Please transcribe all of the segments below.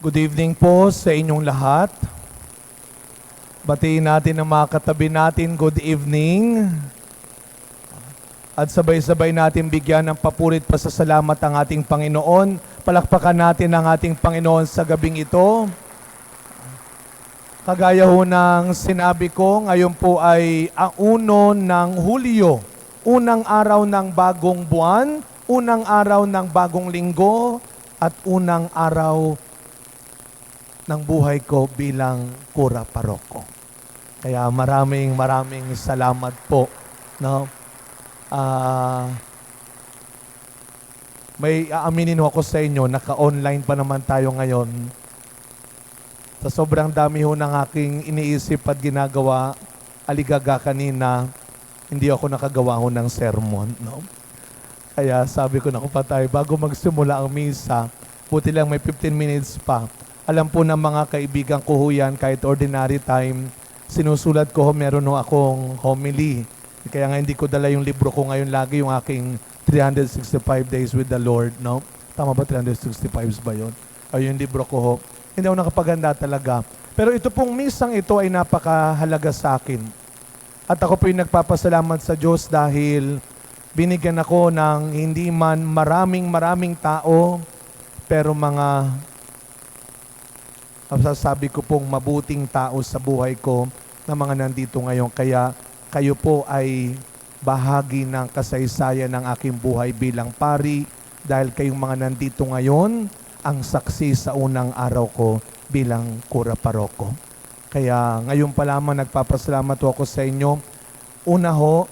Good evening po sa inyong lahat. Batiin natin ang mga katabi natin, good evening. At sabay-sabay natin bigyan ng papurit pasasalamat ang ating Panginoon. Palakpakan natin ang ating Panginoon sa gabing ito. Kagaya ho ng sinabi ko, ngayon po ay ang 1 ng Hulyo, unang araw ng bagong buwan, unang araw ng bagong linggo, at unang araw ng buhay ko bilang kura paroko. Kaya maraming salamat po. No? May aaminin ako sa inyo, naka-online pa naman tayo ngayon. Sa sobrang dami ho ng aking iniisip at ginagawa, aligaga kanina, hindi ako nakagawa ho ng sermon. No? Kaya sabi ko na tayo, bago magsimula ang misa, buti lang may 15 minutes pa. Alam po ng mga kaibigan ko ho yan, kahit ordinary time, sinusulat ko ho, meron ho akong homily. Kaya nga hindi ko dala yung libro ko ngayon lagi, yung aking 365 Days with the Lord, no? Tama ba 365 ba yun? O yung libro ko ho. Hindi ako nakapaganda talaga. Pero ito pong misang ito ay napakahalaga sa akin. At ako po yung nagpapasalamat sa Diyos dahil binigyan ako ng hindi man maraming tao, pero mga sasabi ko pong mabuting tao sa buhay ko na mga nandito ngayon. Kaya kayo po ay bahagi ng kasaysayan ng aking buhay bilang pari dahil kayong mga nandito ngayon ang saksi sa unang araw ko bilang kura paroko. Kaya ngayon pa lamang nagpapasalamat ako sa inyo. Una ho,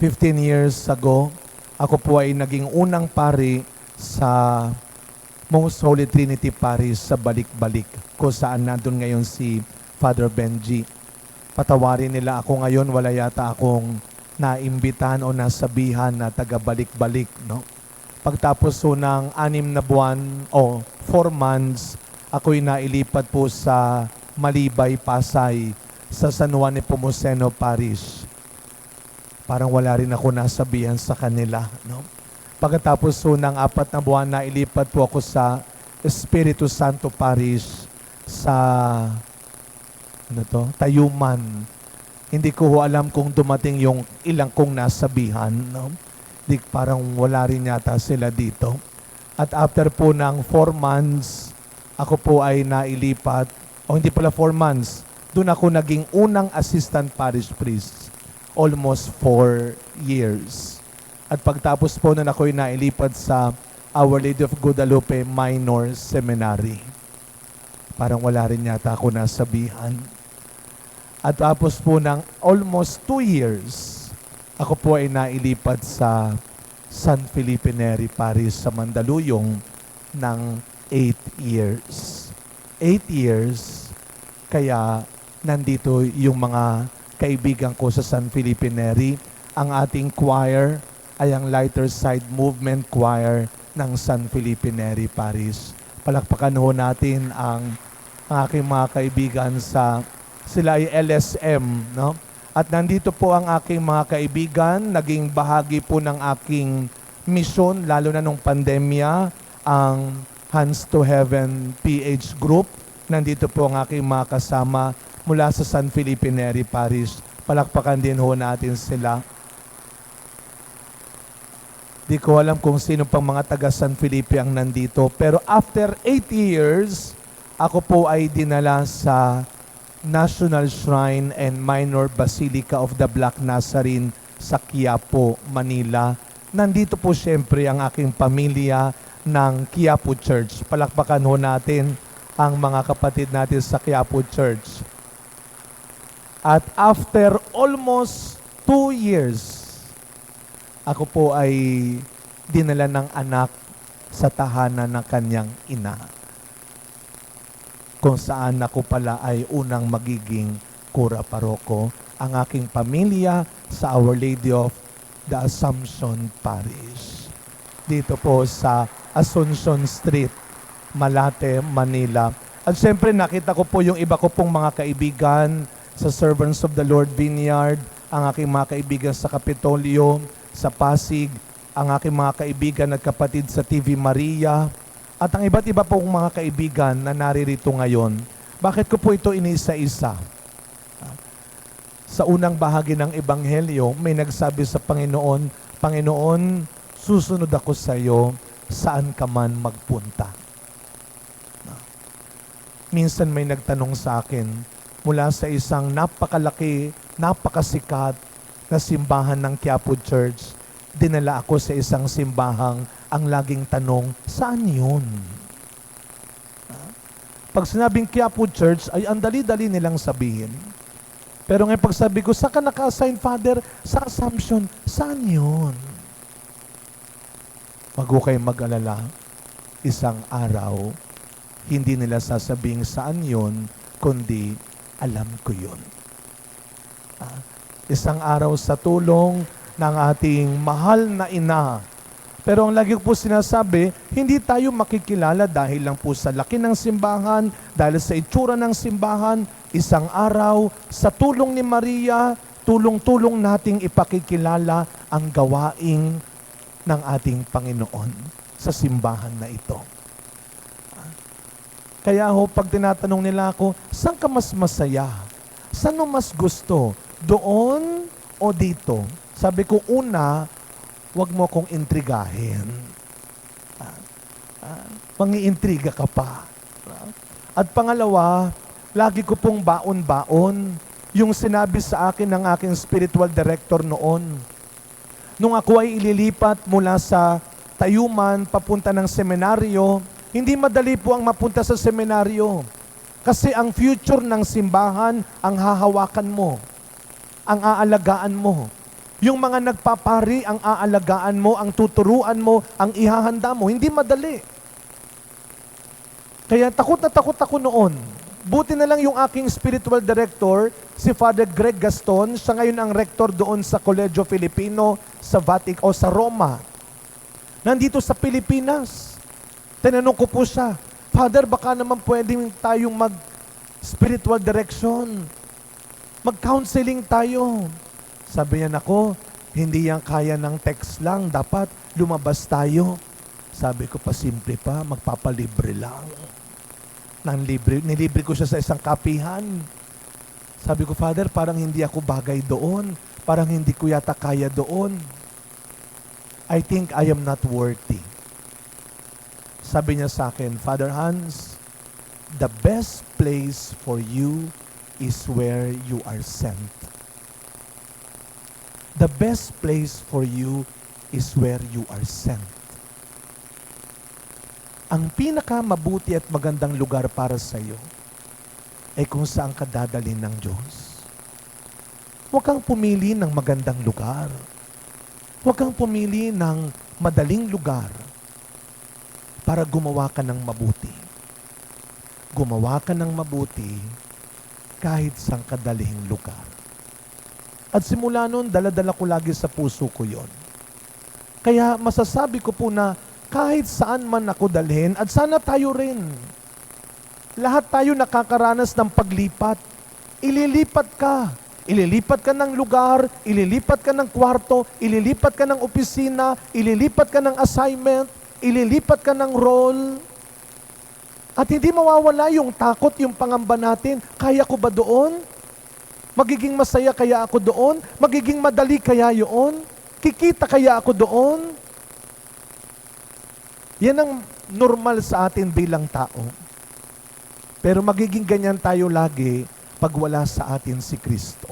15 years ago, ako po ay naging unang pari sa Most Holy Trinity Parish sa Balik-Balik, kung saan nandun ngayon si Father Benji. Patawarin nila ako ngayon, wala yata akong naimbitan o nasabihan na taga-Balik-Balik. No? Pagtapos po ng 6 na buwan o 4 months, ako'y nailipat po sa Malibay, Pasay, sa San Juan Nepomuceno Parish. Parang wala rin ako nasabihan sa kanila. No? Pagkatapos po ng 4 na buwan na ilipat po ako sa Espiritu Santo Parish sa Tayuman. Hindi ko ho alam kung dumating yung ilang kong nasabihan. No? Parang wala rin yata sila dito. At after po ng 4 months, ako po ay nailipat, hindi pala 4 months, doon ako naging unang assistant parish priest. Almost 4 years. At pagtapos po nun ako'y nailipat sa Our Lady of Guadalupe Minor Seminary. Parang wala rin yata ako nasabihan. At tapos po ng almost 2 years, ako po ay nailipat sa San Felipe Neri Parish sa Mandaluyong ng 8 years. 8 years, kaya nandito yung mga kaibigan ko sa San Felipe Neri, ang ating choir ay ang Lighter Side Movement Choir ng San Felipe Neri Parish. Palakpakan ho natin ang aking mga kaibigan sila ay LSM, no? At nandito po ang aking mga kaibigan, naging bahagi po ng aking misyon, lalo na nung pandemya, ang Hands to Heaven PH Group. Nandito po ang aking mga kasama mula sa San Felipe Neri Parish. Palakpakan din ho natin sila. Di ko alam kung sino pang mga taga San Felipe ang nandito. Pero after 8 years, ako po ay dinala sa National Shrine and Minor Basilica of the Black Nazarene sa Quiapo, Manila. Nandito po siyempre ang aking pamilya ng Quiapo Church. Palakpakan ho natin ang mga kapatid natin sa Quiapo Church. At after almost 2 years, ako po ay dinala ng anak sa tahanan ng kanyang ina, kung saan ako pala ay unang magiging kura paroko, ang aking pamilya sa Our Lady of the Assumption Parish. Dito po sa Asuncion Street, Malate, Manila. At siyempre nakita ko po yung iba ko pong mga kaibigan sa Servants of the Lord Vineyard, ang aking mga kaibigan sa Kapitolyo, sa Pasig, ang aking mga kaibigan at kapatid sa TV Maria, At ang iba't iba pong mga kaibigan na naririto ngayon, bakit ko po ito inisa-isa? Sa unang bahagi ng Ebanghelyo, may nagsabi sa Panginoon, Panginoon, susunod ako sa iyo saan ka man magpunta. Minsan may nagtanong sa akin, mula sa isang napakalaki, napakasikat na simbahan ng Quiapo Church, dinala ako sa isang simbahang ang laging tanong, saan yun? Pag sinabing Quiapo Church, ay ang dali-dali nilang sabihin. Pero ngayon pag sabi ko, saan ka naka-assign, Father? Sa Assumption. Saan yun? Wag ko kayong mag-alala. Isang araw, hindi nila sasabing saan yun, kundi alam ko yun. Isang araw sa tulong ng ating mahal na ina. Pero ang lagi ko po sinasabi, hindi tayo makikilala dahil lang po sa laki ng simbahan, dahil sa itsura ng simbahan. Isang araw, sa tulong ni Maria, tulong-tulong nating ipakikilala ang gawaing ng ating Panginoon sa simbahan na ito. Kaya ho, pag tinatanong nila ako, saan ka mas masaya? Saan mo mas gusto? Doon o dito? Sabi ko, una, huwag mo akong intrigahin. Mangiintriga ka pa. At pangalawa, lagi ko pong baon-baon yung sinabi sa akin ng aking spiritual director noon. Nung ako ay ililipat mula sa Tayuman papunta ng seminaryo, hindi madali po ang mapunta sa seminaryo. Kasi ang future ng simbahan ang hahawakan mo, ang aalagaan mo. Yung mga nagpapari, ang aalagaan mo, ang tuturuan mo, ang ihahanda mo. Hindi madali. Kaya takot na takot ako noon. Buti na lang yung aking spiritual director, si Father Greg Gaston, siya ngayon ang rector doon sa Colegio Filipino sa Vatican o sa Roma. Nandito sa Pilipinas. Tinanong ko po siya, Father, baka naman pwedeng tayong mag-spiritual direction. Mag-counseling tayo. Sabi niya, nako, hindi yan kaya ng text lang. Dapat lumabas tayo. Sabi ko, pasimple pa, magpapalibre lang. Nilibre ko siya sa isang kapihan. Sabi ko, Father, parang hindi ako bagay doon. Parang hindi ko yata kaya doon. I think I am not worthy. Sabi niya sa akin, Father Hans, the best place for you is where you are sent. The best place for you is where you are sent. Ang pinakamabuti at magandang lugar para sa iyo ay kung saan ka dadalhin ng Diyos. Huwag kang pumili ng magandang lugar. Huwag kang pumili ng madaling lugar para gumawa ka ng mabuti. Gumawa ka ng mabuti kahit saan ka dalhin lugar. At simula noon, dala-dala ko lagi sa puso ko yon. Kaya masasabi ko po na kahit saan man ako dalhin, at sana tayo rin. Lahat tayo nakakaranas ng paglipat. Ililipat ka. Ililipat ka ng lugar, ililipat ka ng kwarto, ililipat ka ng opisina, ililipat ka ng assignment, ililipat ka ng role. At hindi mawawala yung takot, yung pangamba natin. Kaya ko ba doon? Magiging masaya kaya ako doon? Magiging madali kaya yun? Kikita kaya ako doon? Yan ang normal sa atin bilang tao. Pero magiging ganyan tayo lagi pag wala sa atin si Kristo.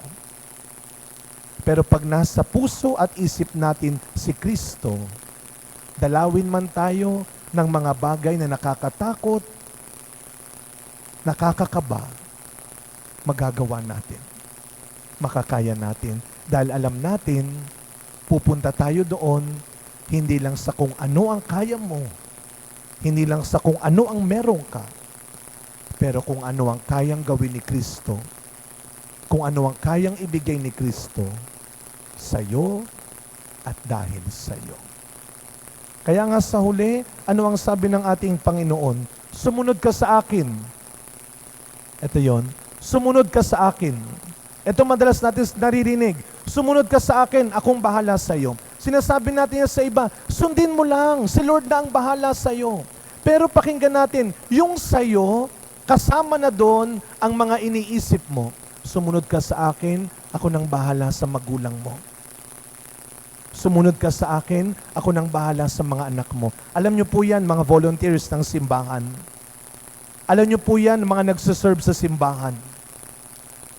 Pero pag nasa puso at isip natin si Kristo, dalawin man tayo ng mga bagay na nakakatakot, nakakakaba, magagawa natin. Makakaya natin. Dahil alam natin, pupunta tayo doon, hindi lang sa kung ano ang kaya mo, hindi lang sa kung ano ang meron ka, pero kung ano ang kayang gawin ni Kristo, kung ano ang kayang ibigay ni Kristo sa'yo at dahil sa'yo. Kaya nga sa huli, ano ang sabi ng ating Panginoon? Sumunod ka sa akin. Ito yon, sumunod ka sa akin. Ito madalas natin naririnig. Sumunod ka sa akin, akong bahala sa iyo. Sinasabi natin yan sa iba, sundin mo lang, si Lord na ang bahala sa iyo. Pero pakinggan natin, yung sa'yo, kasama na doon ang mga iniisip mo. Sumunod ka sa akin, ako nang bahala sa magulang mo. Sumunod ka sa akin, ako nang bahala sa mga anak mo. Alam niyo po yan, mga volunteers ng simbahan. Alam niyo po yan, mga nagsaserve sa simbahan.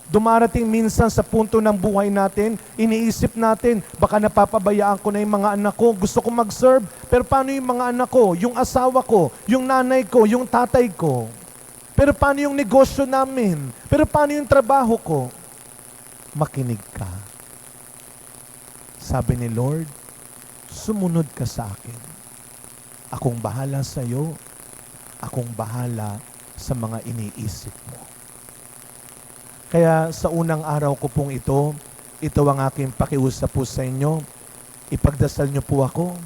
Dumarating minsan sa punto ng buhay natin, iniisip natin, baka napapabayaan ko na yung mga anak ko, gusto ko mag-serve, pero paano yung mga anak ko, yung asawa ko, yung nanay ko, yung tatay ko? Pero paano yung negosyo namin? Pero paano yung trabaho ko? Makinig ka. Sabi ni Lord, sumunod ka sa akin. Akong bahala sa iyo. Akong bahala sa mga iniisip mo. Kaya sa unang araw ko pong ito ang aking pakiusap po sa inyo. Ipagdasal niyo po ako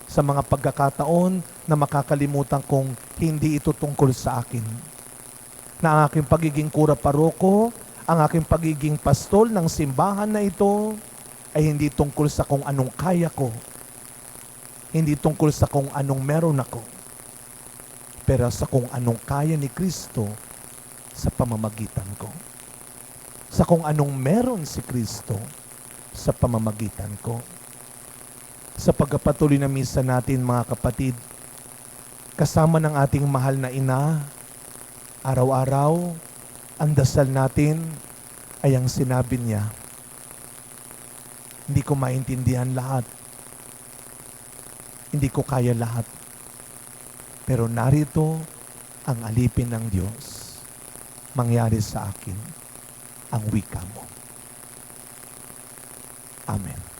sa mga pagkakataon na makakalimutan kong hindi ito tungkol sa akin. Na ang aking pagiging kura paroko, ang aking pagiging pastol ng simbahan na ito, ay hindi tungkol sa kung anong kaya ko. Hindi tungkol sa kung anong meron ako. Pero sa kung anong kaya ni Kristo sa pamamagitan ko. Sa kung anong meron si Kristo sa pamamagitan ko. Sa pagpapatuloy na misa natin, mga kapatid, kasama ng ating mahal na ina, araw-araw, ang dasal natin ay ang sinabi niya, hindi ko maintindihan lahat. Hindi ko kaya lahat. Pero narito ang alipin ng Diyos. Mangyari sa akin ang wika mo. Amen.